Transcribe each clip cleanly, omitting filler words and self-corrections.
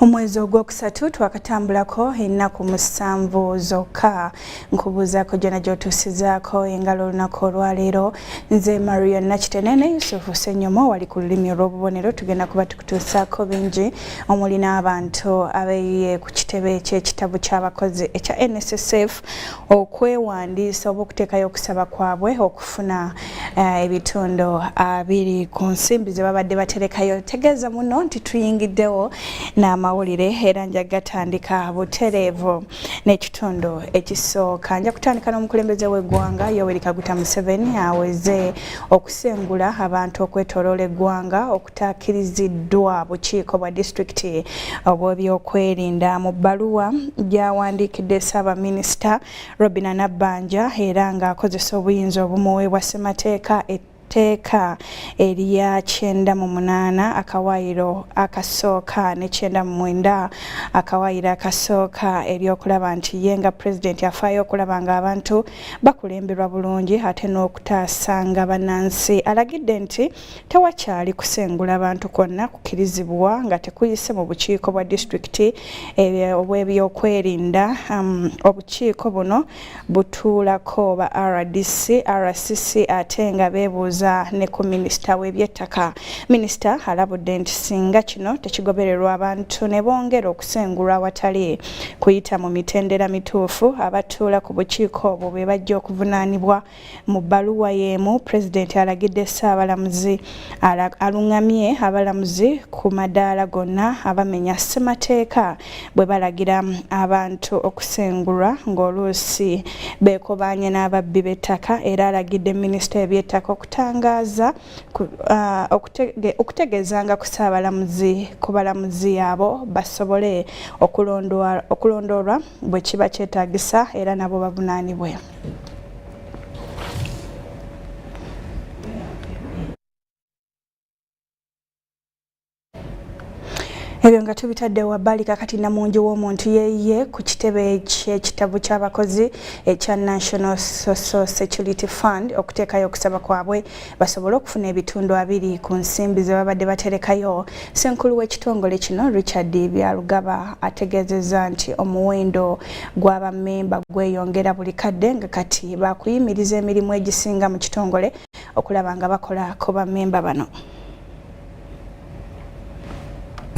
Omwezi ogwokusatu twakatambulako ennaku 7 zokka nkubuuzaako gyonna gy'otuusizaako engalo olunaku olwaleero. Nze Marion Nakitene ne Yusufu Ssenyomo wali ku lulimi olw'obubonero tugenda kuba tukutuusaako bingi omuli n'abantu abeeyiye ku kitebe ky'ekitabo ky'abakozi ekya NSSF okwewandiisa oba okuteekayo okusaba kwabwe okufuna ebitundu 2 ku nsimbi ze babadde baterekayo. Tegeeza muno nti tuyingiddewo n'amawulire era nja gatandika butereevu n'ekitundu ekisooka. Nja kutandika n'omukulembeze w'eggwanga Yoweri Kaguta Museveni aweze okusengula abantu okwetooloola eggwanga okutaakiriziddwa bukiiko bwa disitulikiti obw'ebyokwerinda. Mu bbaluwa gy'awandiikidde Ssaabaminisita Robinah Nabbanja era ng'akozesa obuyinza obumuweebwa ssemateeka teeka erya 98 akawaayiro akasooka ne 99 akawaayiro akasooka eryokulaba nti ye nga pulezidenti afaayo okulaba nga abantu bakulemberwa bulungi ate n'okutaasanga bannansi. Alagidde nti tewakyali kusengula abantu kwonna kukirizibwa nga tekuyise mu bukiiko bwa disitulikiti obw'ebyokwerinda. Obukiiko buno butuulako ba RDC, RCC ate nga beebuuza ne ku minisita w'ebyettaka. Minisita alabudde nti singa kino tekigobererwa abantu ne bongera okusengulwa awatali kuyita mu mitendera mituufu, abatuula ku bukiiko obwo bwe bajja okuvunaanibwa. Mu bbaluwa y'emu, pulezidenti alagidde Ssaabalamuzi alungamye abalamuzi ku madaala gonna abamenya ssemateeka bwe balagira abantu okusengulwa ng'oluusi beekobaanye n'ababbi b'ettaka, era alagidde minisita w'ebyettaka okutangaza okutegeezanga ku Ssaabalamuzi ku balamuzi abo basobole okulondoolwa bwe kiba kyetaagisa era nabo bavunaanibwe. Ebyo nga tubitadde wabbali kakati namungi w'omuntu yeeyiye ku kitebe ky'ekitabo ky'abakozi ekya National Social Security Fund okuteekayo okusaba kwabwe basobole okufuna ebitundu 2 ku nsimbi ze babadde baterekayo. Ssenkulu w'ekitongole kino Richard Byalugaba ategeezezza nti omuwendo gw'abammemba gweyongera buli kadde nga kati bakuyimiriza emirimu egisinga mu kitongole okulaba nga bakola ku bammemba bano.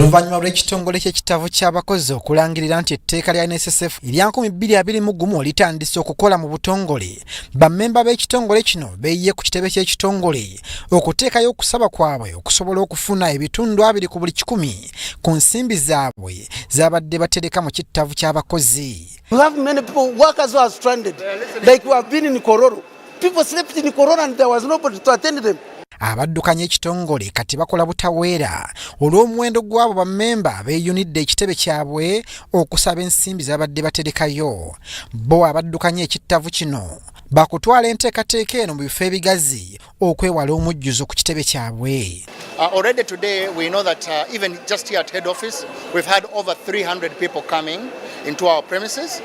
Oluvannyuma lw'ekitongole ky'ekitabo ky'abakozi okulangirira nti etteeka lya NSSF erya 2021 litandise okukola mu butongole, bammemba b'ekitongole kino beeyiye ku kitebe ky'ekitongole okuteekayo okusaba kwabwe okusobola okufuna ebitundu 2 ku buli 100 ku nsimbi zaabwe z'abadde batereka mu kitabo ky'abakozi. We have many people, workers who are stranded, like we have been in Kororo. People slept in Kororo and there was nobody to attend them. Abaddukanya ekitongole kati bakola butaweera olw'omuwendo gw'abo bammemba beeyunidde ekitebe kyabwe okusaba ensimbi z'abadde baterekayo. Bo abaddukanya ekitavu kino bakutwala enteekateeka eno mu bifo ebigazi okwewala omujjuzo ku kitebe kyabwe. Already today we know that even just here at head office we've had over 300 people coming into our premises.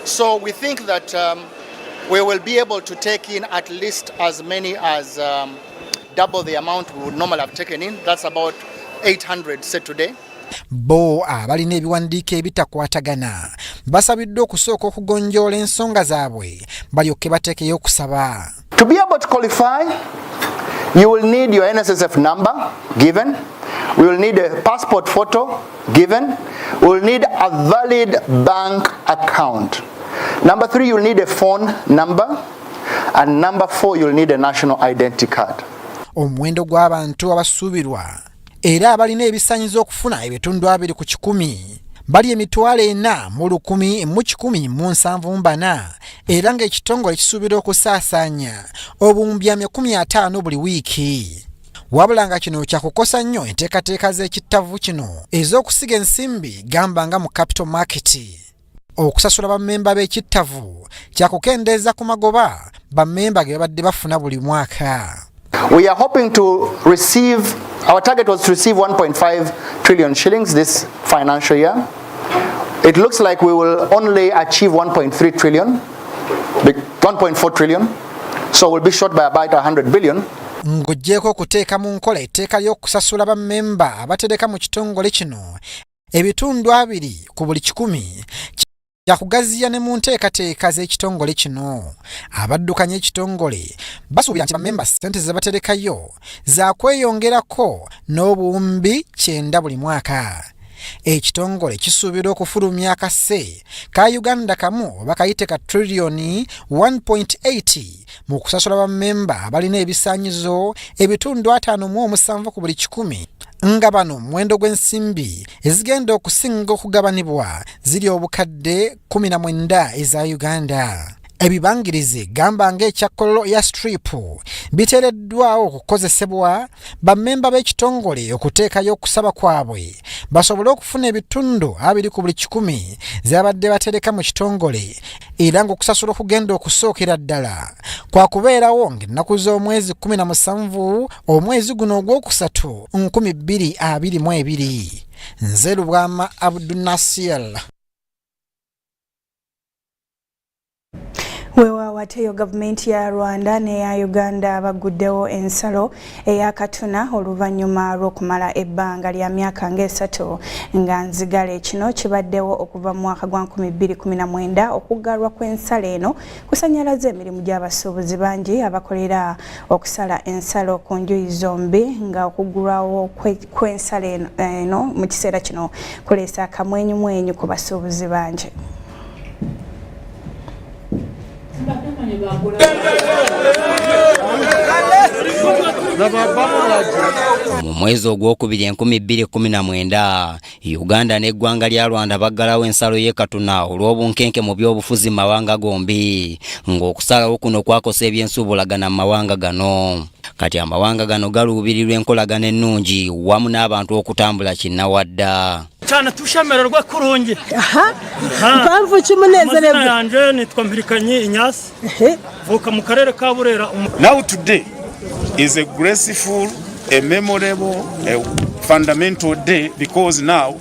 So we think that we will be able to take in at least as many as double the amount we would normally have taken in. That's about 800 set today. Bo abalina ebiwandiiko ebitakwatagana basabiddwa okusooka okugonjoola ensonga zaabwe balyoke bateekeyo okusaba. To be able to qualify, you will need your NSSF number given. We will need a passport photo given. We will need a valid bank account. Number 3, you'll need a phone number. And number 4, you'll need a national identity card. Omuwendo gw'abantu abasuubirwa era abalina ebisaanyizo okufuna ebitundu 2 ku 100 bali 4,174 era ng'ekitongole kisuubira okusaasaanya obuwumbi 50 buli wiiki. Wabula nga kino kyakukosa nnyo enteekateeka z'ekitavu kino ez'okusiga ensimbi gamba nga mu capital market. Okusasula bammemba b'ekitavu kyakukendeeza ku magoba bammemba ge babadde bafuna buli mwaka. We are hoping to receive, our target was to receive 1.5 trillion shillings this financial year. It looks like we will only achieve 1.3 trillion, 1.4 trillion, so we'll be short by about 100 billion. Ng'oggyeko okuteeka mu nkola etteeka ly'okusasula bammemba abatereka mu kitongole kino Ebitundu 2 ku buli 100 yakugaziya ne mu nteekateeka z'ekitongole kino. Abaddukanya ekitongole basuubira nti bammemba ssente ze baterekayo zaakweyongerako n'obuwumbi 9 buli mwaka. Ekitongole kisuubira okufulumya akase ka Uganda kamu oba kayite ka trillioni 1.80 mu kusasula bammemba abalina ebisaanyizo ebitundu 57 ku buli 100 nga bano muwendo gw'ensimbi ezigenda okusinga okugabanibwa ziri obukadde 19 eza Uganda. Ebibangirizi gamba ng'ekyakkololo ya strip biteereddwawo okukozesebwa bammemba b'ekitongole okuteekayo okusaba kwabwe basobole okufuna ebitundu 2 ku buli 100 z'abadde batereka mu kitongole era ng'okusasula okugenda okusookera ddala kwa kubeerawo ng'ennaku z'omwezi 17 omwezi guno ogwokusatu 2022. Nze Lubwama Abdunasir. Weewaawateyo gavumenti ya Rwanda n'eya Uganda baguddewo ensalo ey'akatuna oluvannyuma lw'okumala ebbanga lya myaka ng'esatu nga nzigale. Kino kibaddewo okuva mu mwaka gwa 2019 okuggalwa kw'ensalo eno kusannyalaza emirimu gy'abasuubuzi bangi abakolera okusala ensalo ku njuyi zombi nga okuggulwawo kw'ensalo eno mu kiseera kino kuleese akamwenyumwenyu ku basuubuzi bangi. Mu mwezi ogwokubiri 2019 Uganda n'eggwanga lya Rwanda baggalawo ensalo y'ekatuna olw'obunkenke mu by'obufuzi mawanga gombi ng'okusalawo kuno kwakosa ebyensuubulagana mu mawanga gano. Kati amawanga gano galuubirirwa enkolagana ennungi wamu n'abantu okutambula kinnawadda. Cyane tushemererwa kurungi. Mpamvu kimunezererwa. Amazina yanje nitwa Mpirikanyi Inyasi. Vuka mu karere ka Burera. Now today is a graceful, a memorable, a fundamental day because now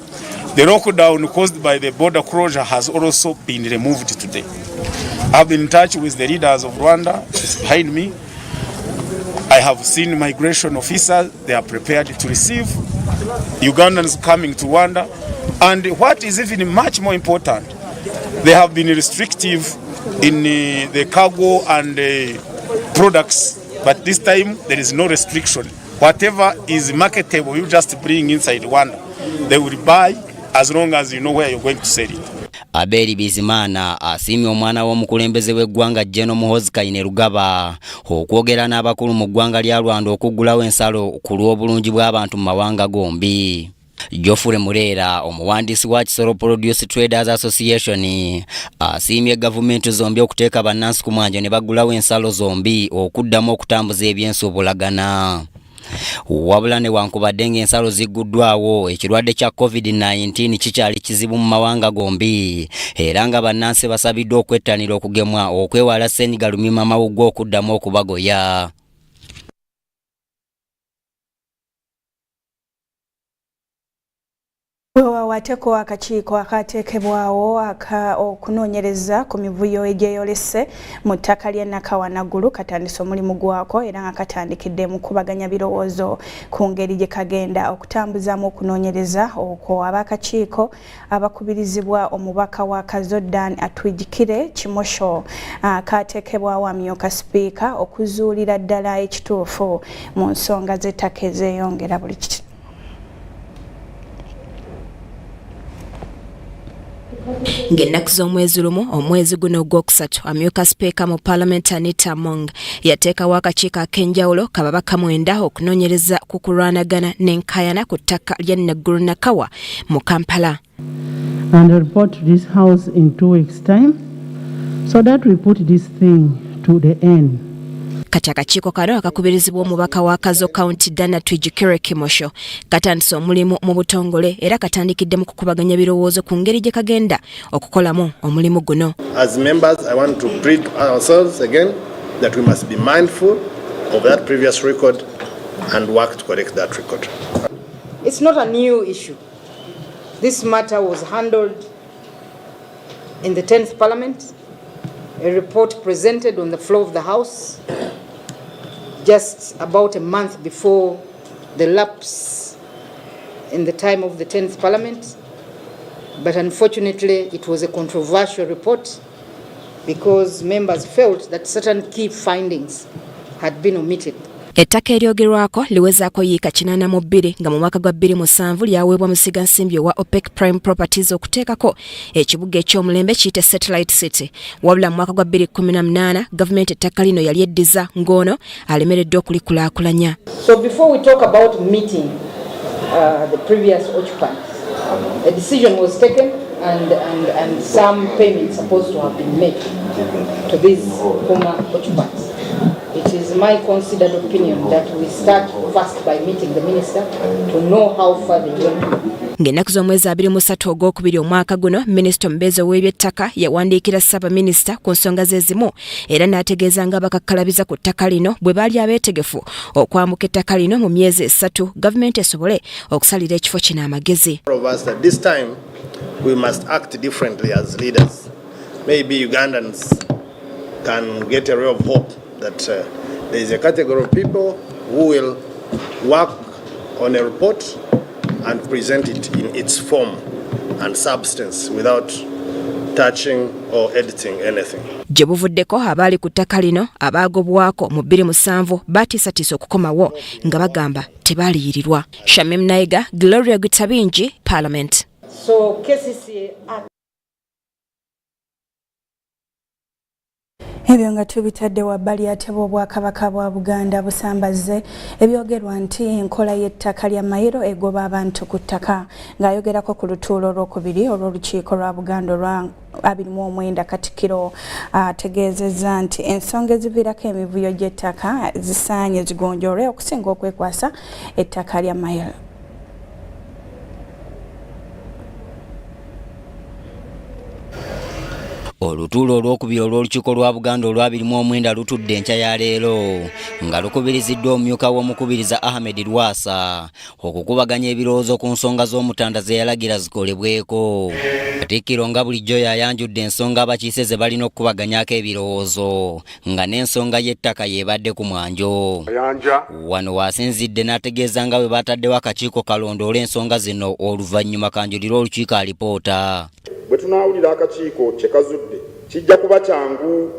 the lockdown caused by the border closure has also been removed today. I've been in touch with the leaders of Rwanda behind me. I have seen migration officers, they are prepared to receive Ugandans coming to Rwanda. And what is even much more important, they have been restrictive in the cargo and products, but this time there is no restriction. Whatever is marketable, you just bring inside Rwanda. They will buy as long as you know where you're going to sell it. Aberi Bizimana asiimye omwana w'omukulembeze w'eggwanga Jeno Muhoozi Kainerugaba okwogera n'abakulu mu ggwanga lya Rwanda okuggulawo ensalo ku lw'obulungi bw'abantu mu mawanga gombi. Jofure Murera omuwandiisi wa Kisoro Produce Traders Association asiimye gavumenti zombi okuteeka bannansi ku mwanjo ne baggulawo ensalo zombi okuddamu okutambuza ebyensuubulagana. Wabula newankubadde ng'ensalo zigguddwawo ekirwadde kya COVID-19 kikyali kizibu mu mawanga gombi era nga bannansi basabiddwa okwettanira okugemwa okwewala ssennyiga lumiimamawuggwe okuddamu okubagoya. Weewaawaateko akakiiko akateekebwawo okunoonyereza ku mivuyo egyeyolese mu ttaka ly'e Nakawanagulu katandise omulimu gwako era nga katandikidde mu kubaganya birowoozo ku ngeri gye kagenda okutambuzaamu okunoonyereza okwo. Ab'akakiiko abakubirizibwa omubaka wa Kazoddan Atwijjukire Kimosho kateekebwawo amyuka sipiika okuzuulira ddala ekituufu mu nsonga z'ettaka ezeeyongera buli kiti. Ng'ennaku z'omwezi lumu omwezi guno ogwokusatu amyuka sipiika mu Parliament Anita Among yateekawo akakiiko ak'enjawulo kababaka 9 okunoonyereza ku kulwanagana n'enkaayana ku ttaka lya Neggulu Nakawa mu Kampala. And I'll report to this house in 2 weeks' time so that we put this thing to the end. Kati akakiiko kano akakubirizibwa omubaka wa Kazo County Dana Twijjukire Kimosho katandise omulimu mu butongole era katandikidde mu kukubaganya birowoozo ku ngeri gye kagenda okukolamu omulimu guno. As members, I want to plead ourselves again that we must be mindful of that previous record and work to correct that record. It's not a new issue. This matter was handled in the 10th Parliament. A report presented on the floor of the House just about a month before the lapse in the time of the 10th Parliament. But unfortunately, it was a controversial report because members felt that certain key findings had been omitted. Ettaka eryogerwako liwezaako yiika 82 nga mu mwaka gwa 2007 lyaweebwa musiga nsimbi wa OPEC Prime Properties okuteekako ekibuga eky'omulembe kiyite Satellite City. Wabula mu mwaka gwa 2018 gavumenti ettaka lino yali eddiza ng'ono alemeredde okulikulaakulanya. So before we talk about meeting the previous occupants, a decision was taken and some payments supposed to have been made to these former occupants. It is my considered opinion that we start first by meeting the minister to know how far they went. Ng'ennaku z'omwezi 23 ogwokubiri omwaka guno, minisita omubeezi ow'ebyettaka yawandiikira Ssaabaminisita ku nsonga ze zimu era n'ategeeza nga bakakkalabiza ku ttaka lino bwe baali abeetegefu okwambuka ettaka lino mu myezi 3 gavumenti esobole okusalira ekifo kino amagezi. This time we must act differently as leaders. Maybe Ugandans can get a ray of hope that there is a category of people who will work on a report and present it in its form and substance without touching or editing anything. Gye buvuddeko abaali ku ttaka lino abaagobwako mu 2007 baatiisatiisa okukomawo nga bagamba tebaaliyirirwa. Shamim Naiga, Gloria Gutabinji, Parliament. So KCCA Ebyo nga tubitadde wabbali ate bw'Obwakabaka bwa Buganda busambaze ebyogerwa nti enkola y'ettaka lya mayiro egoba abantu ku ttaka. Ng'ayogerako ku lutuulo olwokubiri olw'olukiiko lwa Buganda olwa 29 Katikkiro ategeezezza nti ensonga eziviirako emivuyo gy'ettaka zisaanye zigonjoolwe okusinga okwekwasa ettaka lya mayiro. Olutuulo olwokubiri olw'olukiiko lwa Buganda olwa 29 lutudde enkya ya leero nga lukubiriziddwa omumyuka w'omukubiriza Ahmed Lwasa okukubaganya ebirowoozo ku nsonga z'omutanda ze yalagira zikolebweko. Katikkiro nga bulijjo yayanjudde ensonga abakiise ze balina okukubaganyako ebirowoozo nga n'ensonga y'ettaka yeebadde ku mwanjo. Wano waasinzidde n'ategeeza nga bwe bataddewo akakiiko kalondoola ensonga zino oluvannyuma kanjulira olukiiko alipoota. Bwe tunaawulira akakiiko kye kazudde kijja kuba kyangu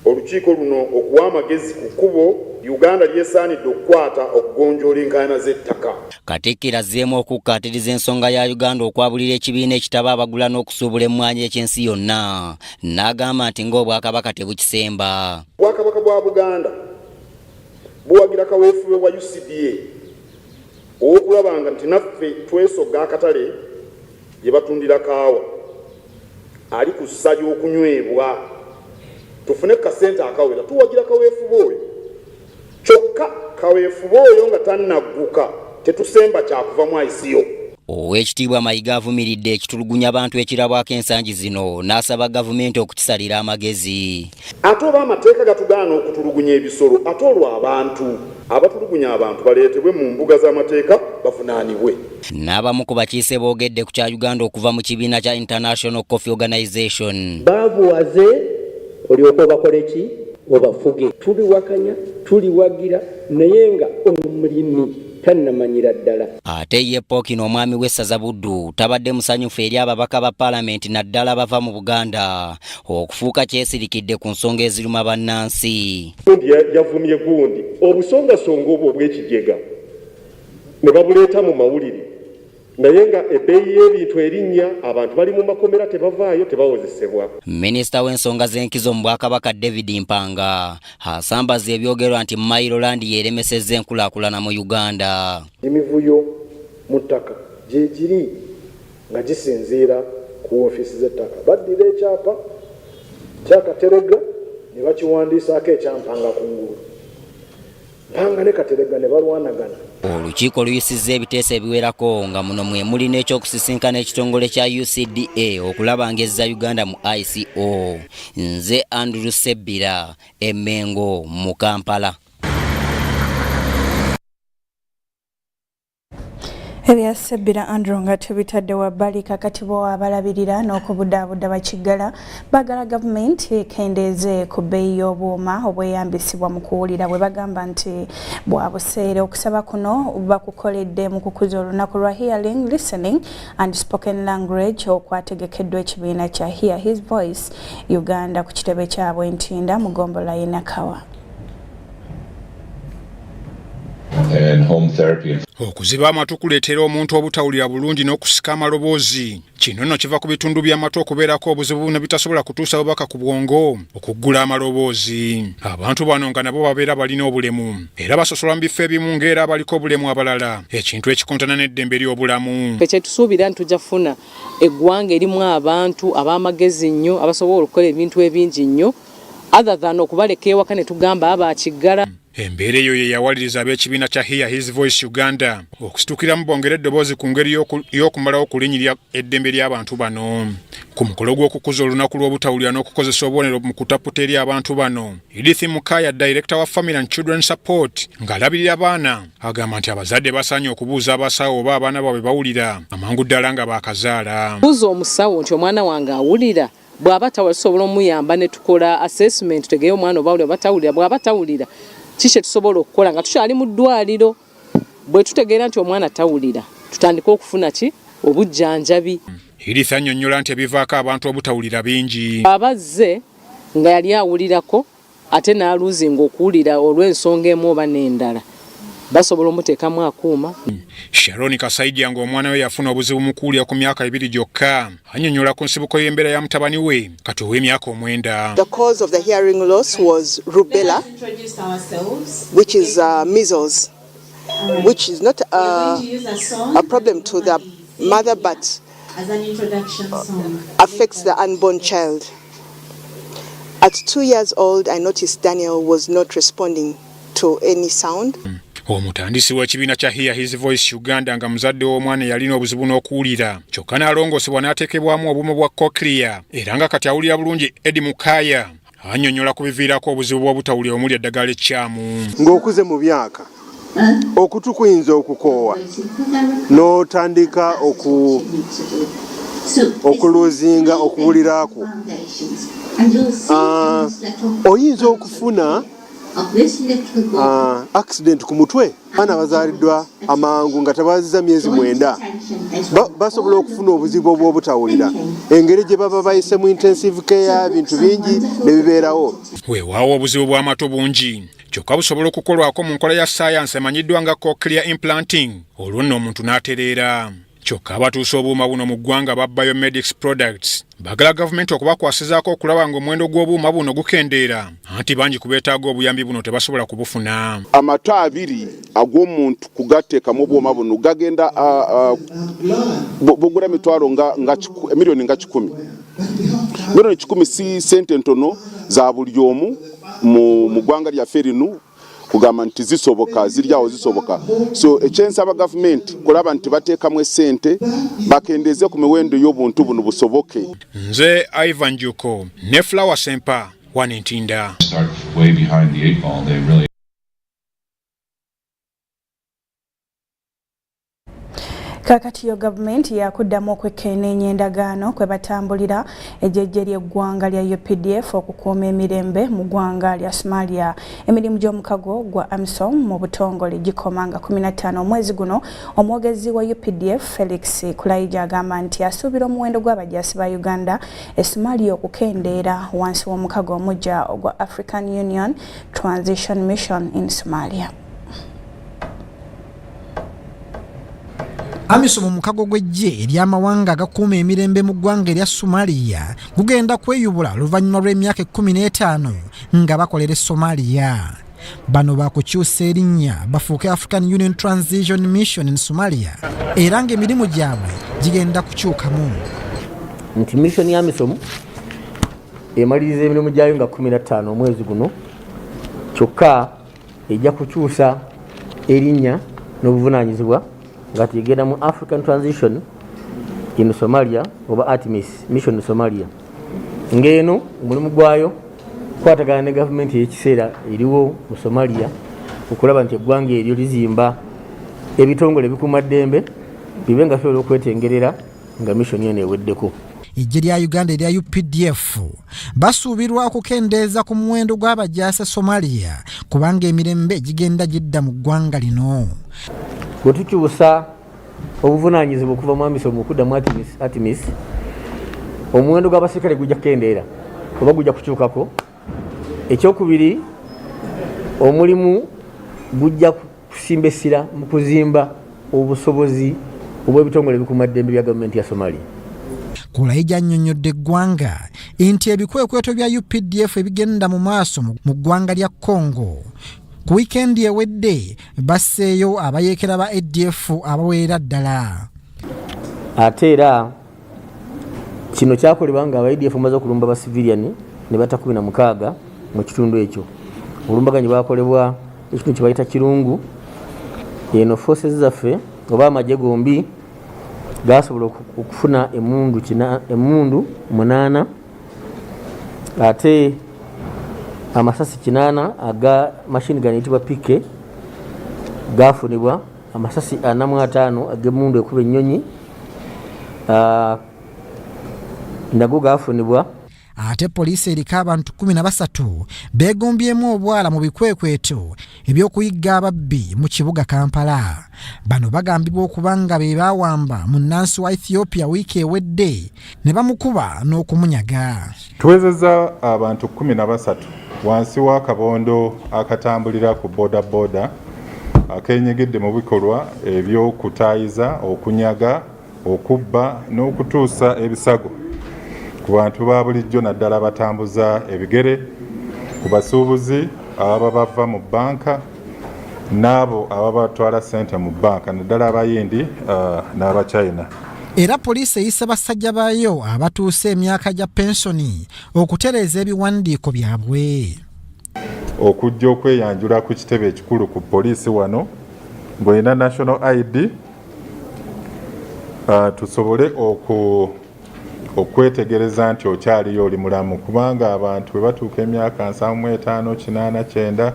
olukiiko luno okuwa amagezi ku kkubo Uganda lyesaanidde okukwata okugonjoola enkaayana z'ettaka. Katikkiro azzeemu okukkaatiriza ensonga ya Uganda okwabulira ekibiina ekitaba abagula n'okusuubula emmwanyi eky'ensi yonna. N'agamba nti ng'Obwakabaka tebukisemba. Obwakabaka bwa Buganda buwagira kaweefube wa UCDA ow'okulabanga nti naffe twesoga akatale gye batundira kaawa ali ku ssa ly'okunywebwa tufune kasente akawera tuwagira kaweefube oyo kyokka kaweefube oyo nga tannagguka tetusemba kyakuvamu ayisiyo. Oweekitiibwa Mayiga avumiridde ekitulugunya abantu ekirabwako ensangi zino n'asaba gavumenti okukisalira amagezi. Ate oba amateeka gatugaana okutulugunya ebisolo ate olwo abantu abatulugunya abantu baleetebwe mu mbuga z'amateeka bavunaanibwe. N'abamu ku bakiise boogedde ku kya Uganda okuva mu kibiina kya International Coffee Organization. Baabuwaze olyoka obakole ki obafuge. Tuliwakanya tuliwagira naye nga omulimi tannamanyira ddala. Ate ye Pokino omwami w'essaza Buddu tabadde musanyufu eri ababaka ba Paalamenti naddala bava mu Buganda okufuuka kyesirikidde ku nsonga eziruma bannansi. Yavumye gundi obusongasonga obwo obw'ekigega ne babuleeta mu mawulire naye nga ebbeeyi y'ebintu erinnya abantu bali mu makomera tebavaayo tebawozesebwa. Minisita w'ensonga z'enkizo mu Bwakabaka David Mpanga asambaza ebyogerwa nti Mayiroland yeeremesezza enkulaakulana mu Uganda. Emivuyo mu ttaka gye giri nga gisinziira ku ofiisi z'ettaka. Baddira ekyapa kyakaterega ne bakiwandiisaako ekyampanga kungulu. Mpanga ne Katerega ne balwanagana. Olukiiko luyisizza ebiteeso ebiwerako nga muno mwe muli n'ekyokusisinkana ekitongole kya UCDA okulaba ng'ezza Uganda mu ICO. Nze Andrew Sebbira, Emmengo mu Kampala. Ebyasebbira Andrew nga tubitadde wabbali kakati bo abalabirira n'okubudaabuda bakiggala bagala gavumenti ekendeeze ku bbeeyi y'obuuma obweyambisibwa mu kuwulira bwe bagamba nti bwa buseere okusaba kuno bakukoledde mu kukuza olunaku lwa hearing, listening and spoken language okwategekeddwa ekibiina kya Hear His Voice Uganda ku kitebe kyabwe Ntinda mu ggombolola y'e Nakawa. And home therapy. Okuziba amatu kuleetera omuntu obutawulira bulungi n'okusika amaloboozi. Kino nno kiva ku bitundu by'amatu okubeerako obuzibu ne bitasobola kutuusa bubaka ku bwongo okuggula amaloboozi. Abantu bano nga nabo babeera balina obulemu era basosolwa mu bifo ebimu ng'era abaliko obulemu abalala, ekintu ekikontana n'eddembe ly'obulamu. Kye tusuubira nti tujja kufuna eggwanga erimu abantu ab'amagezi nnyo abasobola okukola ebintu ebingi nnyo other than okubaleka ewaka ne tugamba abakiggala. Embeera eyo ye yawaliriza ab'ekibiina kya Hear His Voice Uganda okusitukiramu bongera eddoboozi ku ngeri y'okumalawo okulinnyirira eddembe ly'abantu bano. Ku mukolo gw'okukuza olunaku lw'obutawulira n'okukozesa obubonero mu kutaputa eri abantu bano, Edith Mukaya, Director wa Family and Children Support, ng'alabirira abaana, agamba nti abazadde basaanye okubuuza abasawo oba abaana baabwe bawulira amangu ddala nga baakazaala. Buuza omusawo nti omwana wange awulira, bw'aba tawulira tusobola omuyamba ne tukola assessment tegeye omwana oba awulira batawulira, bw'aba tawulira kishe tusobola okukola nga tukyali mu ddwaliro. Bwe tutegeera nti omwana tawulira tutandika okufuna ki obujjanjabi. Edith annyonnyola nti ebivaako abantu obutawulira bingi. Abazze nga yali awulirako ate n'aluzinga okuwulira olw'ensonga emu oba n'endala basobola omuteekamu akuuma. Sharon Kasaija ng'omwana we yafuna obuzibu mu kuwulira ku myaka 2 gyokka annyonnyola ku nsibuko y'embeera ya mutabani we kati ow'emyaka 9. The cause of the hearing loss was rubella, which is measles, which is not a problem to the mother but affects the unborn child. At 2 years old, I noticed Daniel was not responding to any sound. Omutandisi w'ekibiina kya Hear His Voice Uganda nga muzadde w'omwana yalina obuzibu n'okuwulira kyokka n'alongoosebwa n'ateekebwamu obuuma bwa cochlear era nga kati awulira bulungi Edi Mukaya annyonnyola ku biviirako obuzibu bw'obutawulira omuli eddagala ekyamu. Ng'okuze mu myaka okutu kuyinza okukoowa n'otandika okuluzinga okuwulirako, oyinza okufuna accident ku mutwe. Abaana bazaaliddwa amangu nga tebaziza myezi 9 basobola okufuna obuzibu obw'obutawulira. Engeri gye baba bayise mu intensive care bintu bingi ne bibeerawo. Weewaawo obuzibu bw'amatu bungi kyokka busobola okukolwako mu nkola ya science emanyiddwa nga cochlear implanting. Olwo nno omuntu n'atereera. Kyokka abatuusa obuuma buno mu ggwanga ba Biomedics Products bagala gavumenti okubakwasizaako okulaba ng'omuwendo gw'obuuma buno gukendeera anti bangi ku beetaaga obuyambi buno tebasobola kubufuna. Amata 2 ag'omuntu kugateekamu obwoma buno gagenda bugula emitwalo miliyoni nga 10. Miliyoni 10 si sente ntono za buli omu mu ggwanga lyaffe lino kugamba nti zisoboka ziryawo zisoboka. So ekyensaba gavumenti kulaba nti bateekamu esente bakendeeze ku miwendo y'obuntu buno busoboke. Nze Ivan Juko ne Flower Sempa Ntinda. Start way behind the 8 ball. They really Kakati yo gavumenti yakuddamu okwekenneenya endagaano kwe batambulira ejjejje ly'eggwanga lya UPDF okukuuma emirembe mu ggwanga lya Somalia. Emirimu gy'omukago gwa AMISOM mu butongole gikoma nga 15 omwezi guno. Omwogezi wa UPDF Felix Kulaija agamba nti asuubira omuwendo gw'abajaasi ba Uganda e Somalia okukendeera wansi w'omukago omujja ogwa African Union Transition Mission in Somalia. AMISOM mu mukago gw'eggye ery'amawanga agakuuma emirembe mu ggwanga erya Somalia gugenda kweyubula oluvannyuma lw'emyaka 15 nga bakolera Somalia. Bano bakukyusa erinnya bafuuke African Union Transition Mission in Somalia era ng'emirimu gyabwe gigenda kukyukamu. Nti mission ya AMISOM emaliriza emirimu gyayo nga 15 omwezi guno kyokka ejja kukyusa erinnya n'obuvunaanyizibwa nga tegenda mu African Transition in Somalia oba ATMIS Mission in Somalia. Ngeno omulimu gwayo kwatagana ne gavumenti y'ekiseera eriwo mu Somalia okulaba nti eggwanga eryo lizimba ebitongole bikuuma ddembe bibe nga sobola okwetengerera nga missoni eno eweddeko. Eggye lya Uganda erya UPDF basuubirwa okukendeeza ku muwendo gw'abajaasi Somalia kubanga emirembe gigenda gidda mu ggwanga lino. Bwe tukyusa obuvunaanyizibwa okuva mu amisomo okuddamu Artemis, omuwendo gw'abasirikale gujja kukendeera oba gujja kukyukako. Ekyokubiri, omulimu gujja kusimba essira mu kuzimba obusobozi obw'ebitongole ebikuumaddembe bya gavumenti ya Somalia. Kulayija annyonnyodde eggwanga nti ebikwekweto bya UPDF ebigenda mu maaso mu ggwanga lya Congo. Ku wiikendi ewedde basseeyo abayeekera ba ADF abawerera ddala. Ate era kino kyakolebwa nga aba ADF bamaze okulumba ba civilian ne bata 16 mu kitundu ekyo. Olumbaganyi bwakolebwa ekintu kye bayita kirungu. Eno forces zaffe oba amagye gombi gasobola okufuna emundu 8 ate amasasi 8 aga machine gun yitibwa pike gafunibwa, amasasi 45 ag'emundu ekuba ennyonyi nago gafunibwa. Ate poliisi eriko abantu 13 beegombyemu obwala mu bikwekweto eby'okuyigga ababbi mu kibuga Kampala. Bano bagambibwa okuba nga be baawamba munnansi wa Ethiopia wiiki ewedde ne bamukuba n'okumunyaga. Tuwezezza abantu 13 wansi w'akabondo akatambulira ku boda akeenyigidde mu bikolwa eby'okutaayiza, okunyaga, okubba n'okutuusa ebisago ku bantu ba bulijjo naddala batambuza ebigere, ku basuubuzi ababa bava mu banka n'abo ababa batwala ssente mu banka naddala abayindi n'abachina. Era poliisi eyisa basajja baayo abatuuse emyaka gya pensoni okutereeza ebiwandiiko byabwe. Okujja okweyanjula ku kitebe ekikulu ku poliisi wano ng'olina national ID tusobole okwetegereza nti okyaliyo oli mulamu, kubanga abantu bwe batuuka emyaka 75, 80, 90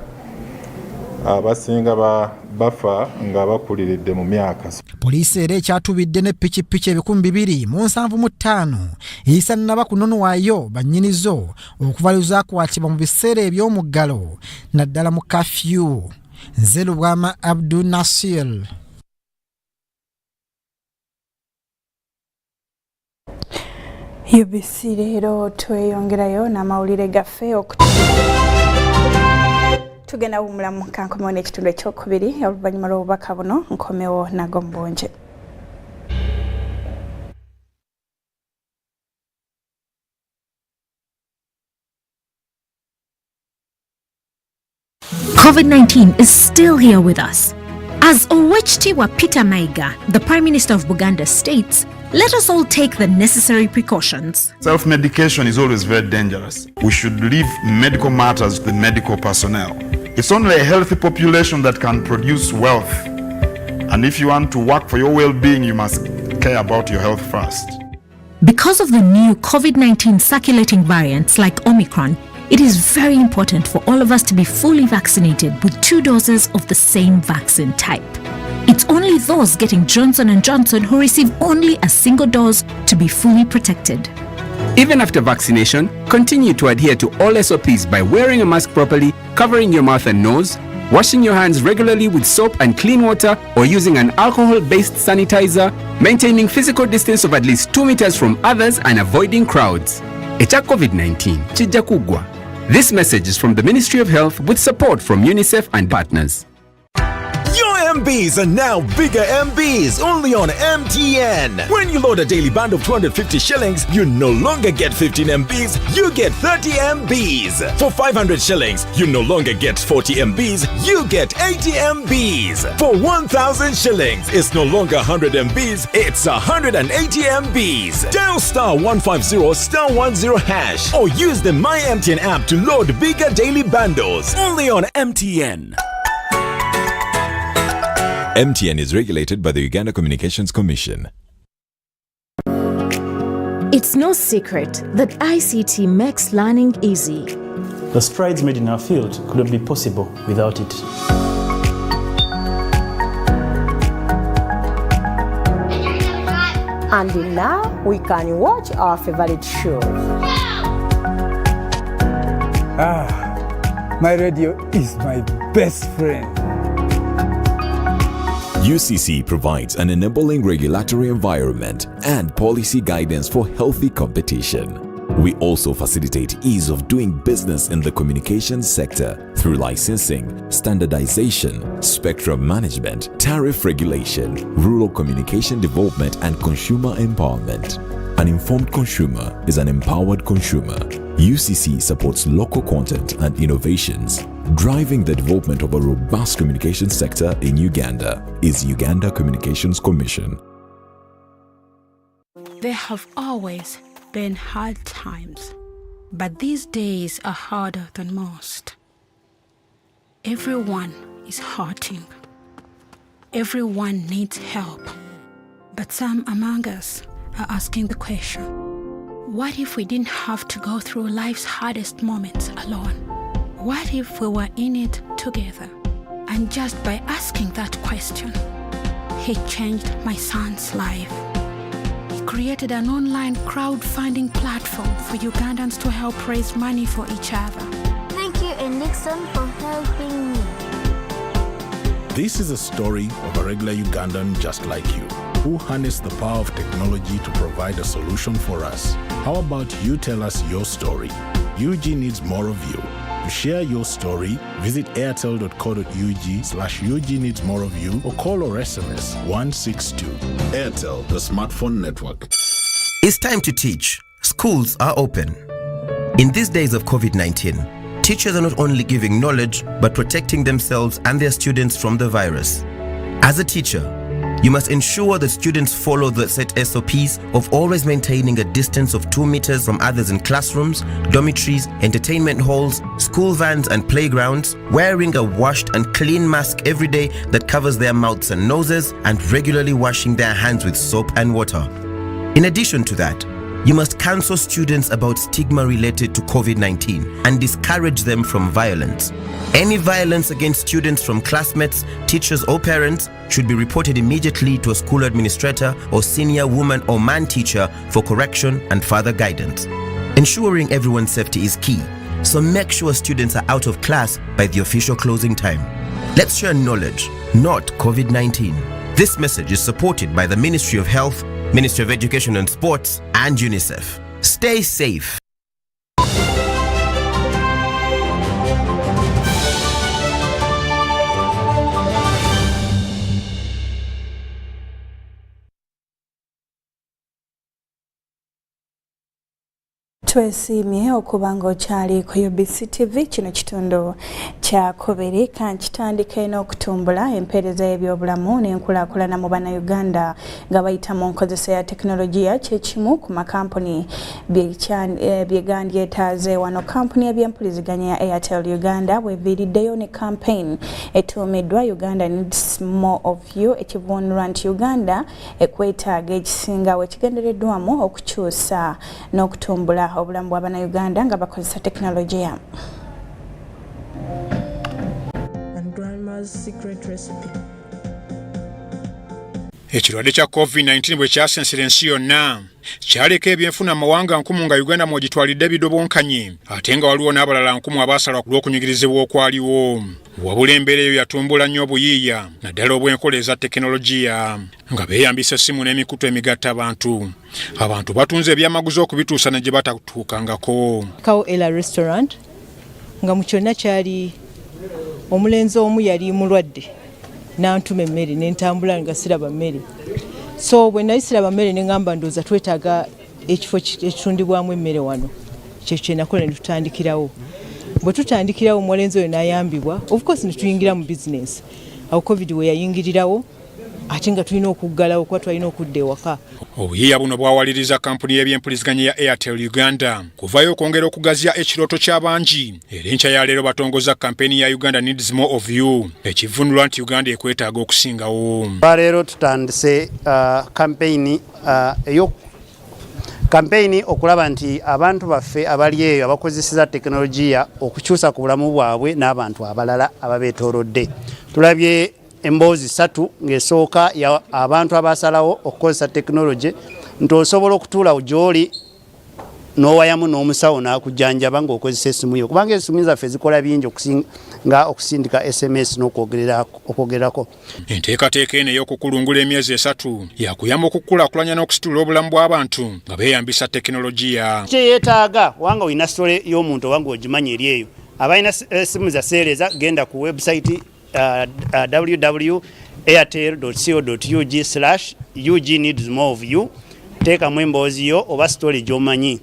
abasinga bafa nga bakuliridde mu myaka. Poliisi era ekyatubidde ne pikipiki 275 eyisa Nabakunono waayo bannyinizo okuvaluza akwatibwa mu biseera eby'omuggalo naddala mu kafyu. Nze Lubwama Abdul Nasir. UBC leero tweyongerayo n'amawulire gaffe tugenda wumulamu kankomewo n'ekitundu ekyokubiri oluvannyuma lw'obubaka buno nkomewo nago mbunje. COVID-19 is still here with us. As Owechitiwa Peter Maiga, the Prime Minister of Buganda, states, let us all take the necessary precautions. Self-medication is always very dangerous. We should leave medical matters to the medical personnel. It's only a healthy population that can produce wealth. And if you want to work for your well-being, you must care about your health first. Because of the new COVID-19 circulating variants like Omicron, it is very important for all of us to be fully vaccinated with 2 doses of the same vaccine type. It's only those getting Johnson & Johnson who receive only a single dose to be fully protected. Even after vaccination, continue to adhere to all SOPs by wearing a mask properly, covering your mouth and nose, washing your hands regularly with soap and clean water or using an alcohol-based sanitizer, maintaining physical distance of at least 2 meters from others and avoiding crowds. Echa COVID-19, chija kugwa. This message is from the Ministry of Health with support from UNICEF and partners. Your MBs are now bigger MBs only on MTN. When you load a daily bundle of 250 shillings, you no longer get 15 MBs, you get 30 MBs. For 500 shillings, you no longer get 40 MBs, you get 80 MBs. For 1,000 shillings, it's no longer 100 MBs, it's 180 MBs. Dial *150*10# or use the My MTN app to load bigger daily bundles only on MTN. MTN is regulated by the Uganda Communications Commission. It's no secret that ICT makes learning easy. The strides made in our field couldn't be possible without it. And now we can watch our favorite shows. My radio is my best friend. UCC provides an enabling regulatory environment and policy guidance for healthy competition. We also facilitate ease of doing business in the communications sector through licensing, standardization, spectrum management, tariff regulation, rural communication development, and consumer empowerment. An informed consumer is an empowered consumer. UCC supports local content and innovations. Driving the development of a robust communication sector in Uganda is Uganda Communications Commission. There have always been hard times, but these days are harder than most. Everyone is hurting. Everyone needs help. But some among us are asking the question, what if we didn't have to go through life's hardest moments alone? What if we were in it together? And just by asking that question, he changed my son's life. He created an online crowdfunding platform for Ugandans to help raise money for each other. Thank you, Nixon, for helping me. This is a story of a regular Ugandan just like you, who harnessed the power of technology to provide a solution for us. How about you tell us your story? UG needs more of you. To share your story, visit airtel.co.ug/UG needs more of you or call or SMS 162. Airtel, the smartphone network. It's time to teach. Schools are open. In these days of COVID-19, teachers are not only giving knowledge, but protecting themselves and their students from the virus. As a teacher, you must ensure that students follow the set SOPs of always maintaining a distance of 2 meters from others in classrooms, dormitories, entertainment halls, school vans and playgrounds, wearing a washed and clean mask every day that covers their mouths and noses, and regularly washing their hands with soap and water. In addition to that, you must counsel students about stigma related to COVID-19 and discourage them from violence. Any violence against students from classmates, teachers or parents should be reported immediately to a school administrator or senior woman or man teacher for correction and further guidance. Ensuring everyone's safety is key, so make sure students are out of class by the official closing time. Let's share knowledge, not COVID-19. This message is supported by the Ministry of Health, Ministry of Education and Sports, and UNICEF. Stay safe. Twesiimye okuba ng'okyali ku UBC TV. Kino kitundu kya kubiri kankitandika n'okutumbula empeereza y'ebyobulamu n'enkulaakulana mu bannayuganda nga bayita mu nkozesa ya tekinologiya kyekimu ku makampuni byegandyetaaze wano. Kampuni y'ebyempuliziganya ya Airtel Uganda bweviiriddeyo ne campaign etuumiddwa Uganda Needs More of You, ekivunulwa nti Uganda ekwetaaga ekisingawo, ekigendereddwamu okukyusa n'okutumbula obulamu bw'Abannayuganda nga bakozesa tekinologiya. And grandma's secret recipe. Ekirwadde kya COVID-19 bwe kyasensera ensi yonna kyaleka ebyenfuna amawanga nkumu nga Uganda mwegitwalidde bidobonkanye, ate nga waliwo n'abalala nkumu abaasalwa ku lw'okunyigirizibwa okwaliwo. Wabula embeera eyo yatumbula nnyo obuyiiya naddala obw'enkola eza tekinologiya nga beeyambisa essimu n'emikutu emigatta abantu. Abantu batunze ebyamaguzi okubituusa ne gye batatuukangako. Kawo Ela restaurant nga mu kyonna kyali omulenzi omu yali mulwadde n'antuma emmere n'entambula nga siraba mmere. So bwe nali siraba mmere ne ngamba ndooza twetaaga ekifo ekitundibwamu emmere wano. Kyekyo nakola ne tutandikirawo. Bwe tutandikirawo omulenzi oyo n'ayambibwa, of course ne tuyingira mu business. Awo COVID we yayingirirawo ate nga tulina okuggalawo kuba twalina okudda ewaka. Obuyiiya buno bwawaliriza kampuni y'ebyempuliziganya ya Airtel Uganda kuvayo okwongera okugazya ekirooto ky'abangi. Era enkya ya leero batongoza kampeni ya Uganda Needs More of You, ekivunulwa nti Uganda ekwetaaga okusingawo. Leero tutandise kampeyini okulaba nti abantu baffe abali eyo abakozeseza tekinologiya okukyusa ku bulamu bwabwe n'abantu abalala ababeetoolodde. Tulabye emboozi 3 ng'esooka abantu abasalawo okukozesa tekinologi nti osobola okutuula gy'oli n'owayamu n'omusawo n'akujjanjaba ng'okozesa essimu yo kubanga essimu zaffe zikola bingi nga okusindika SMS n'okwogerako. Enteekateeka eno ey'okukulungula emyezi 3 yakuyamba okukulaakulanya n'okusitula obulamu bw'abantu nga beeyambisa tekinologiya. Kyeyeetaaga wanga olina sitole y'omuntu owanga ogimanyi eri eyo abalina essimu za seereza genda ku website www.airtel.co.ug/UG needs more of you teekamu emboozi yo oba sitole gy'omanyi.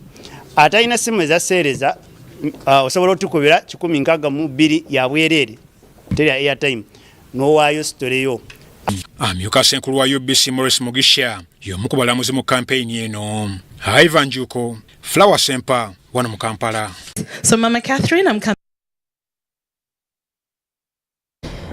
Atalina essimu eza seereza osobola otukubira 162 ya bwereere teri airtime n'owaayo sitole yo. Amyuka Ssenkulu wa UBC Morris Mugisha y'omu ku balamuzi mu kampeyini eno. Ivan Njuko, Flower Sempa, wano mu Kampala. So Mama Catherine, I'm coming.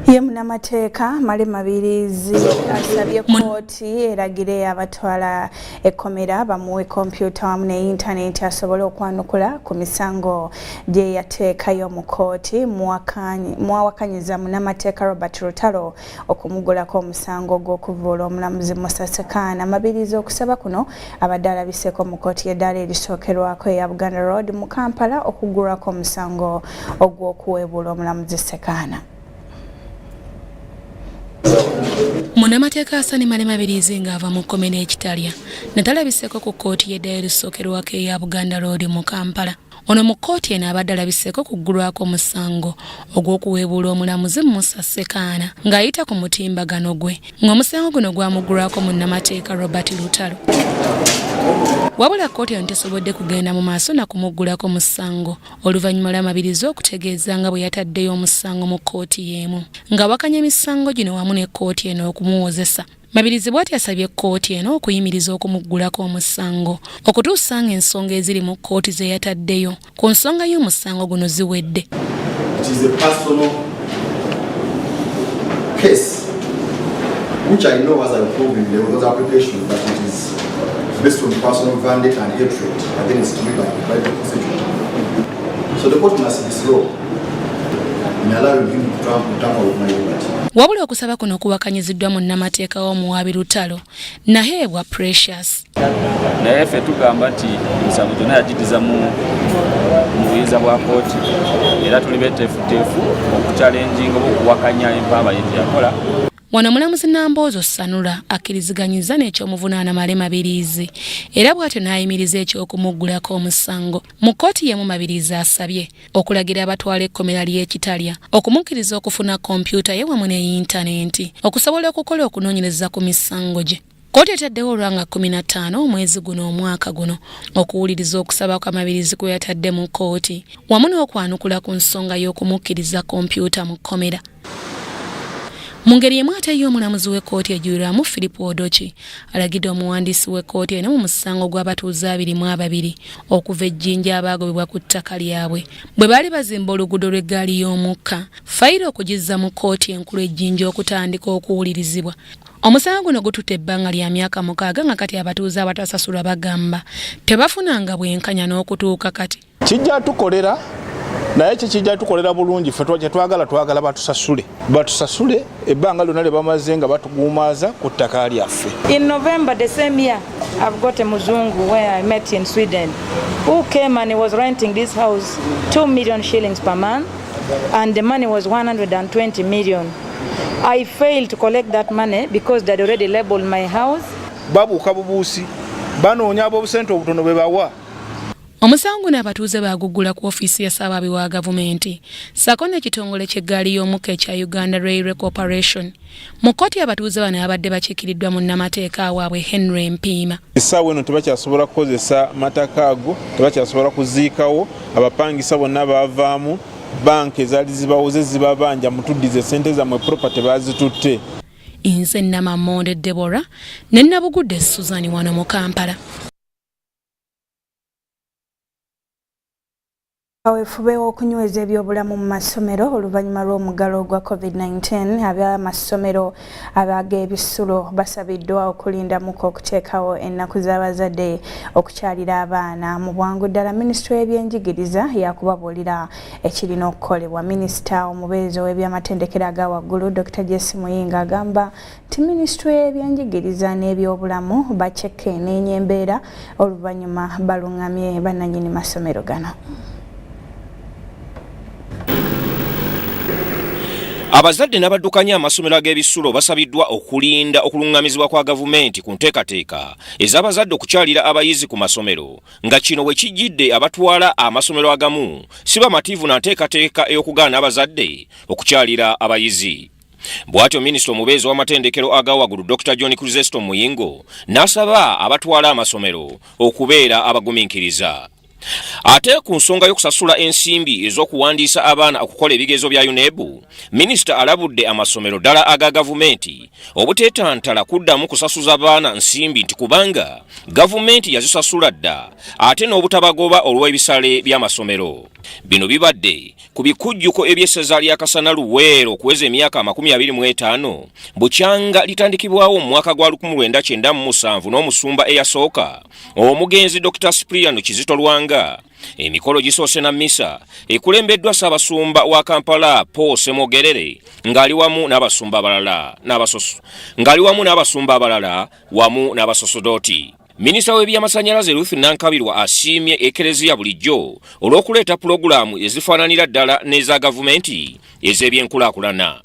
Ye munnamateeka Malema Biriizi asabye kooti eragire abatwala ekkomera bamuwe kompyuta wamu ne intaneti asobole okwanukula ku misango gye yateekayo mu kooti. Mwawakanyiza munnamateeka Robert Lutalo okumugulako omusango gw'okuvvuula omulamuzi Musa Sekaana. Mabiriizi okusaba kuno abadde alabiseeko mu kooti y'eddaala erisookerwako eya Buganda Road mu Kampala okugulwako omusango ogw'okuweebuula omulamuzi Sekaana. Munnamateeka Asani Malema Biriizi ng'ava mu kkomera ekitalya natalabiseko ku kkooti y'eddaala erisookerwako eya Buganda Road mu Kampala. Ono mu kkooti eno abadde alabiseko kuggulwako omusango ogw'okuweebuula omulamuzi Musa Sekaana ng'ayita ku mutimbagano gwe ng'omusango guno gwamuggulwako munnamateeka Robert Lutalo. Wabula kkooti eno tesobodde kugenda mu maaso na kumuggulako musango oluvannyuma lwa Mabiriizi okutegeeza nga bwe yataddeyo omusango mu kkooti y'emu ng'awakanya emisango gino wamu ne kkooti eno okumuwozesa. Mabiriizi bw'ati yasabye kkooti eno okuyimiriza okumuggulako omusango okutuusa ng'ensonga eziri mu kkooti ze yataddeyo ku nsonga y'omusango guno ziwedde. It is a personal case which I know as I prove in those applications that it is based on personal verdict and hatred against me by the constitution. So the court must be slow in allowing him to tamper with my liberty. Wabula okusaba kuno kuwakanyiziddwa munnamateeka w'omuwaabi Lutalo naheebwa Precious. Naye ffe tugamba nti emisango gyonna yagiddiza mu buyinza bwa kooti era tuli beteefuteefu okukyalenjinga oba okuwakanya empamba ye gyeyakola. Wano mulamuzi Namboozo Sanula akkiriziganyiza n'ekyomuvunaana Malema Biriizi era bw'atyo n'ayimiriza eky'okumuggulako omusango. Mu kkooti y'emu Mabiriizi asabye okulagira abatwala ekkomera ly'ekitalya okumukkiriza okufuna kompyuta ye wamu ne yintanenti okusobola okukola okunoonyereza ku misango gye. Kkooti etaddewo olwanga 15 omwezi guno omwaka guno okuwuliriza okusaba kwa Mabiriizi kwe yatadde mu kkooti wamu n'okwanukula ku nsonga y'okumukkiriza kompyuta mu kkomera. Mu ngeri emu ate y'omulamuzi w'ekkooti ejuliramu Philip Odochi alagidde omuwandiisi w'ekkooti eno mu musango gw'abatuuze 22 okuva ejjinja abaagobebwa ku ttaka lyabwe bwe baali bazimba oluguudo lw'eggaali y'omukka fayiro okugizza mu kkooti enkulu ejjinja okutandika okuwulirizibwa. Omusango guno gututte ebbanga lya myaka 6 nga kati abatuuze abatasasulwa bagamba tebafunanga bwenkanya n'okutuuka kati. Kijja tukolera naye kijja tukolera bulungi ffe twagala batusasule ebbanga lyonna lye bamaze nga batuguumaaza ku ttaka lyaffe. In November the same year I've got a Muzungu where I met in Sweden who came and he was renting this house 2 million shillings per month and the money was 120 million. I failed to collect that money because they had already labeled my house. Babuuka bubuusi banoonya ab'obusente obutono bwe bawa. Omusango guno abatuuze baaguggula ku ofiisi ya Ssaababi wa gavumenti ssaako n'ekitongole ky'eggaali y'omukka ekya Uganda Railway Corporation. Mu kkooti abatuuze bano abadde bakiikiridwa munnamateeka waabwe Henry Mpiima. Essaawa eno tebakyasobola kukozesa mataka ago, tebakyasobola kuziikawo, abapangisa bonna baavaamu, banka ezaali zibawoze zibabanja mutuddize ssente zammwe property baazitutte. Nze Namamonde Deborah ne Nabugudde Suzani wano mu Kampala. Kaweefube w'okunyweza ebyobulamu mu masomero oluvannyuma lw'omuggalo gwa COVID-19 abamasomero abag'ebisulo basabiddwa okulindamuko okuteekawo ennaku z'abazadde okukyalira abaana mu bwangu ddala. Minisitule y'ebyenjigiriza yakubabuulira ekirina okukolebwa. Minisita omubeezi w'ebyamatendekero aga waggulu Dr. Jesse Muyinga agamba nti minisitule y'ebyenjigiriza n'ebyobulamu bakyekenneenya embeera oluvannyuma balungamye bannannyini masomero gano. Abazadde n'abaddukanya amasomero ag'ebisulo basabiddwa okulinda okulungamizibwa kwa gavumenti ku nteekateeka ez'abazadde okukyalira abayizi ku masomero, nga kino bwe kijjidde abatwala amasomero agamu si bamativu na nteekateeka ey'okugaana abazadde okukyalira abayizi. Bw'atyo minisita omubeezi w'amatendekero aga waggulu Dr. John Krizesto Muyingo n'asaba abatwala amasomero okubeera abagumiikiriza. Ate ku nsonga y'okusasula ensimbi ez'okuwandiisa abaana okukola ebigezo bya UNEB, minisita alabudde amasomero ddala aga gavumenti obuteetantala kuddamu kusasuza abaana nsimbi nti kubanga gavumenti yazisasula dda, ate n'obutabagoba olw'ebisale by'amasomero. Bino bibadde ku bikujjuko eby'essaza lya Kasana Luweero okuweza emyaka 25 bukyanga litandikibwawo mu mwaka gwa 1997 n'omusumba eyasooka omugenzi Dr. Cyprian Kizito Lwanga. Emikolo gisoose na misa ekulembeddwa Ssaabasumba wa Kampala Paul Semogerere ng'ali wamu n'abasumba abalala wamu n'abasosodoti. Minisita w'ebyamasannyalaze Ruth Nankabirwa asiimye ekereziya bulijjo olw'okuleeta pulogulaamu ezifaananira ddala n'eza gavumenti ez'ebyenkulaakulana.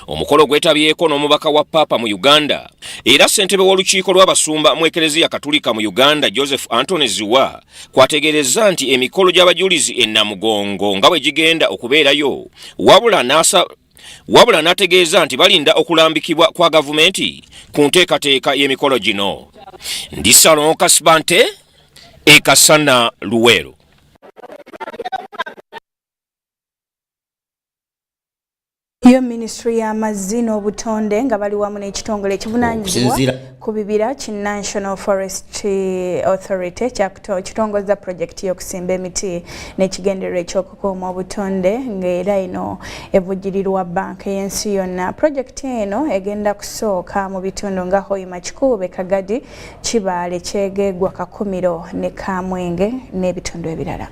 Omukolo gwetabyeko n'omubaka wa Papa mu Uganda era ssentebe w'olukiiko lw'abasumba mu ekereziya Katulika mu Uganda Joseph Anthony Ziwa kwategeereza nti emikolo gy'abajulizi e Namugongo nga bwe gigenda okubeerayo wabula n'ategeeza nti balinda okulambikibwa kwa gavumenti ku nteekateeka y'emikolo gino. Ndi Salon Kasibante e Kasana Luweero. Yo Ministry y'amazzi n'obutonde nga bali wamu n'ekitongole ekivunaanyizibwa ku bibira ki National Forestry Authority kitongoza projekiti y'okusimba emiti n'ekigendererwa eky'okukuuma obutonde ng'era eno evujjirirwa banka y'ensi yonna. Projekiti eno egenda kusooka mu bitundu nga Hoima, Kikuube, Kagadi, Kibaale, Kyegeegwa, Kakumiro ne Kamwenge n'ebitundu ebirala.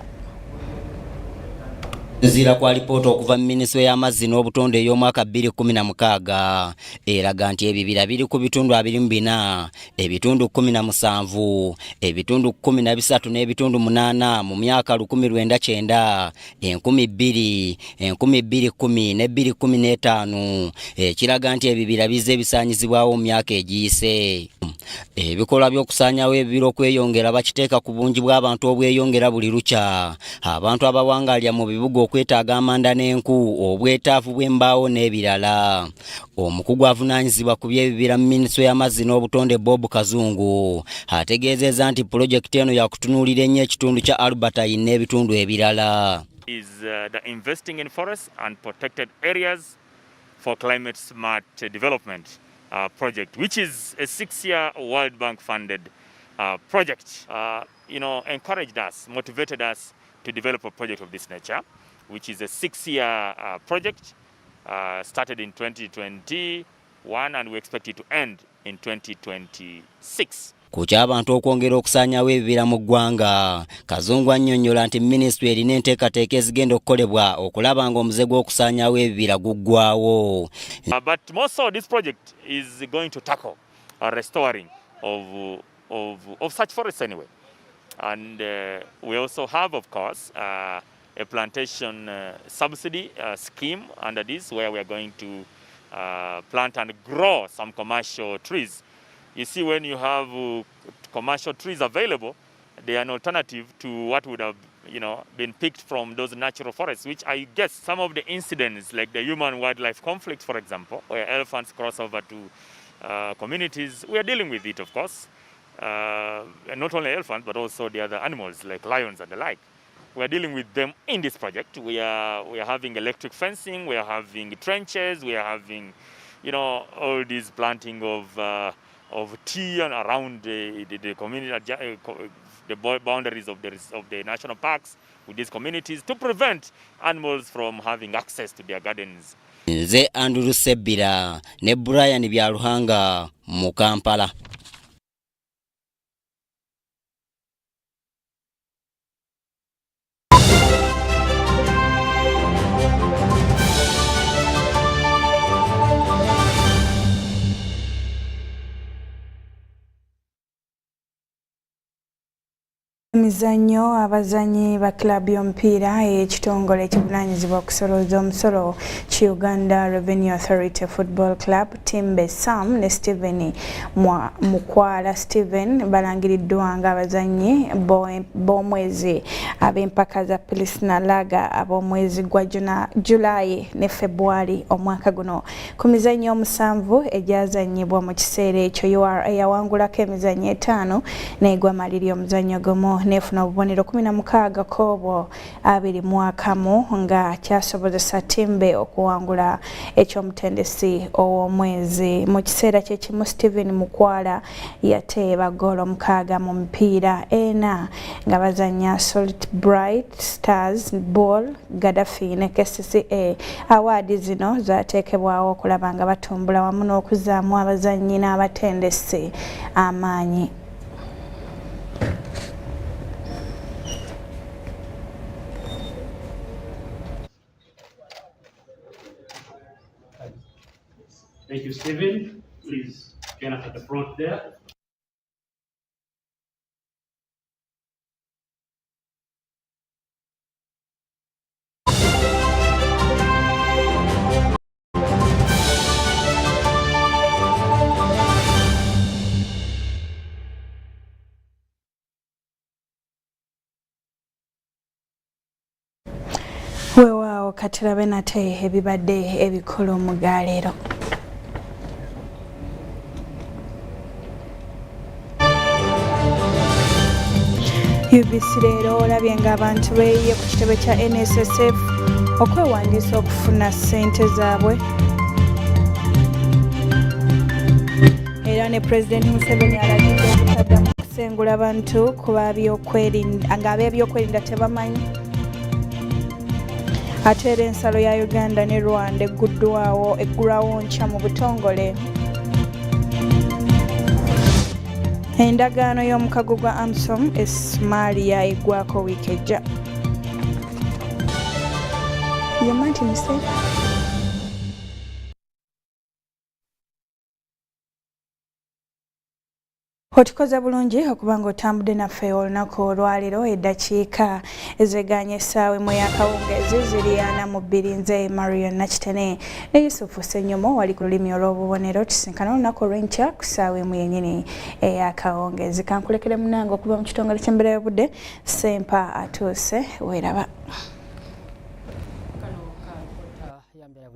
Nzira kwa lipoota okuva mu Minisitule y'amazzi n'obutonde ey'omwaka 2016 eraga nti ebibira biri ku bitundu 24, ebitundu 17, ebitundu 13 n'ebitundu 8 mu myaka 1990, 2000, 2010 ne 2015, ekiraga nti ebibira bizze bisaanyizibwawo mu myaka egiyise. Ebikola by'okusaanyawo ebibira okweyongera bakiteeka ku bungi bw'abantu obweyongera buli lukya. Abantu abawangalya mu bibuga okwetaaga amanda n'enku, obwetaavu bw'embaawo n'ebirala. Omukugu avunaanyizibwa ku by'ebibira mu Minisitule y'amazzi n'obutonde Bob Kazungu ategeezezza nti pulojekiti eno yakutunuulira ennyo ekitundu kya Albertine n'ebitundu ebirala. Is the investing in forests and protected areas for climate smart development project, which is a 6-year World Bank funded project. Encouraged us, motivated us to develop a project of this nature, which is a 6-year project started in 2021 and we expect it to end in 2026. Kucha abantu okwongera okusaanyawo ebibira mu ggwanga. Kazungu annyonnyola nti minisitule erina enteekateeka ezigenda okukolebwa okulaba ng'omuze gw'okusaanyawo ebibira guggwaawo. But more so this project is going to tackle restoring of such forests anyway. And we also have, of course, a plantation subsidy scheme under this where we are going to plant and grow some commercial trees. You see, when you have commercial trees available, they are an alternative to what would have, been picked from those natural forests, which I guess some of the incidents, like the human-wildlife conflict, for example, where elephants cross over to communities, we are dealing with it, of course. And not only elephants, but also the other animals like lions and the like. We are dealing with them in this project. We are having electric fencing, we are having trenches, we are having, all these planting of tea and around the community the boundaries of the national parks with these communities to prevent animals from having access to their gardens. Nze Andrew Sebbira ne Brian Byaruhanga mu Kampala. Emizannyo abazanyi ba klabu y'omupiira ekitongole ekivunanyizibwa okusolooza omusolo ki Uganda Revenue Authority Football Club Timbe Sam ne Steven Mukwala Steven balangiriddwa nga abazanyi b'omwezi ab'empaka za Pilisina Laga ab'omwezi gwa Julayi ne February omwaka guno. Ku mizannyo omusanvu egyazannyibwa mu kiseera ekyo URA yawangulako emizannyo 5 n'egwamalira omuzannyo gumu nefuna obubonero 16 kobwo 21 nga kyasobozesa Timbe okuwangula ekyomutendesi ow'omwezi. Mu kiseera kyekimu Steven Mukwala yateeba ggoolo 6 mu mipiira 4 nga bazanya Salt Bright Stars Ball Gaddafi ne KCCA. Awaadi zino zateekebwawo okulaba nga batumbula wamu n'okuzaamu abazanyi n'abatendesi amaanyi. Thank you, Stephen. Please join us at the front there. Weewaawo katulabe nate ebibadde ebikulu mu galeero. UBC leero olabye ng'abantu beeyiye ku kitebe kya NSSF okwewandiisa okufuna ssente zaabwe. Era ne Pulezidenti Museveni alagidde obutaddamu kusengula bantu kuba ng'ab'ebyokwerinda tebamanyi. Ate era ensalo ya Uganda ne Rwanda eggulwawo nkya mu butongole. Endagaano y'omukago gwa AMSOM Somalia eggwako wiiki ejja. Otukoze bulungi okuba ng'otambudde naffe olunaku olwaleero. Eddakiika ezeganye essaawa emu ey'akawungeezi ziri 42. Nze Marion Nakitene ne Yusufu Ssenyomo wali ku lulimi olw'obubonero. Tusinkana olunaku olw'enkya ku ssaawa emu yennyini ey'akawungeezi. Kankulekere munnange okuba mu kitongole ky'embeera y'obudde. Sempa atuuse weeraba.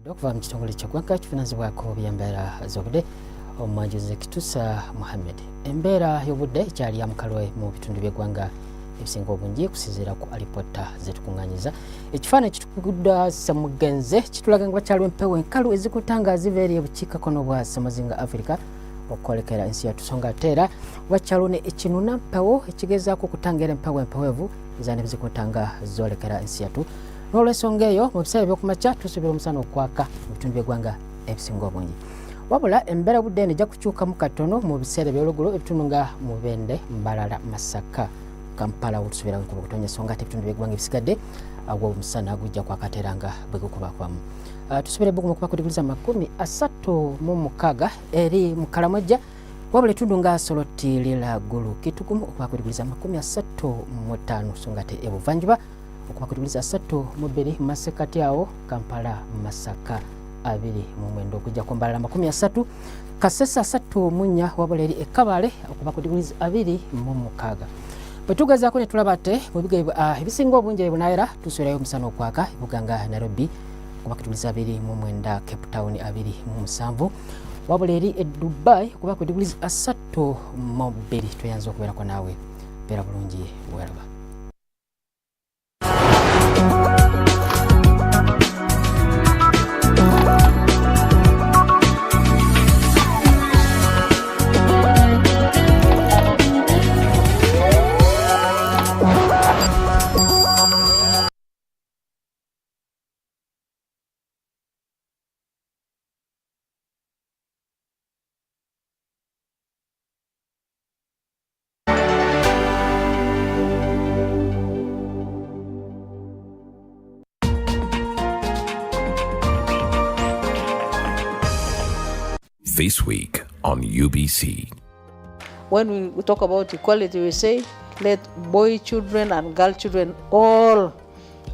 Okuva mu kitongole ky'eggwanga kivunaanyizibwako by'embeera z'obudde omwanjuzi Kitusa Mohammed. Embeera y'obudde ekyali ya mukalwe mu bitundu by'eggwanga ebisinga obungi kusinziira ku alipoota zetukuŋŋaanyiza. Ekifaananyi kitukugudda Ssemugenze kitulaga nga bakyaliwo empewo enkalu ezikutanga ziva eri obukiikakkono bwa Ssemazinga Africa okwolekera ensi yattu, so nga ate era wakyaliwo ne ekinuna mpewo ekigezaako okutangira empewo empeweevu ezaana bizikutanga zoolekera ensi yattu. N'olw'ensonga eyo mu biseera by'okumakya tusuubira omusana okwaka mu bitundu by'eggwanga ebisinga obungi. Wabula embeera budde ejja kukyukamu katono mu biseera by'oluggulo ebitundu nga Mubende, Mbalala, Masaka, Kampala wotusuubira nkuba okutonya, so nga ate ebitundu by'eggwanga ebisigadde awo omusana gujja kwakateera nga bwe gukubakwamu. Tusuubira ebbugumu okuba ku diguli za 36 eri mu Kalamojja, wabula ebitundu nga Soroti, Liraggulu, Kitukumu okuba ku diguli za 35, so nga ate ebuvanjuba okuba ku diguli za 32 Masekati awo Kampala, Masaka 29 okujja ku Mbalala 30, Kasesa 34, wabula eri Ekabale okuba ku diguli 26. Bwe tugezaako ne tulaba ate mu bigo ebisinga obungi ebunaayera tusuubirayo omusana okwaka ebibuga nga Nairobi okuba ku diguli 29, Cape Town 27, wabula eri Dubai okuba ku diguli 32. Tweyanza okubeerako naawe beera bulungi weeraba. This week on UBC. When we talk about equality, we say let boy children and girl children all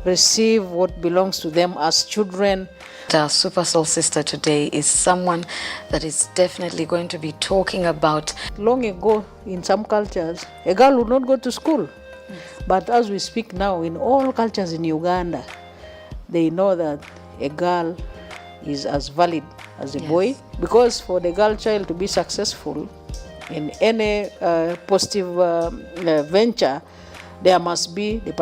receive what belongs to them as children. Our Super Soul Sister today is someone that is definitely going to be talking about. Long ago, in some cultures, a girl would not go to school. But as we speak now, in all cultures in Uganda, they know that a girl is as valid as a boy, because for the girl child to be successful in any positive venture, there must be the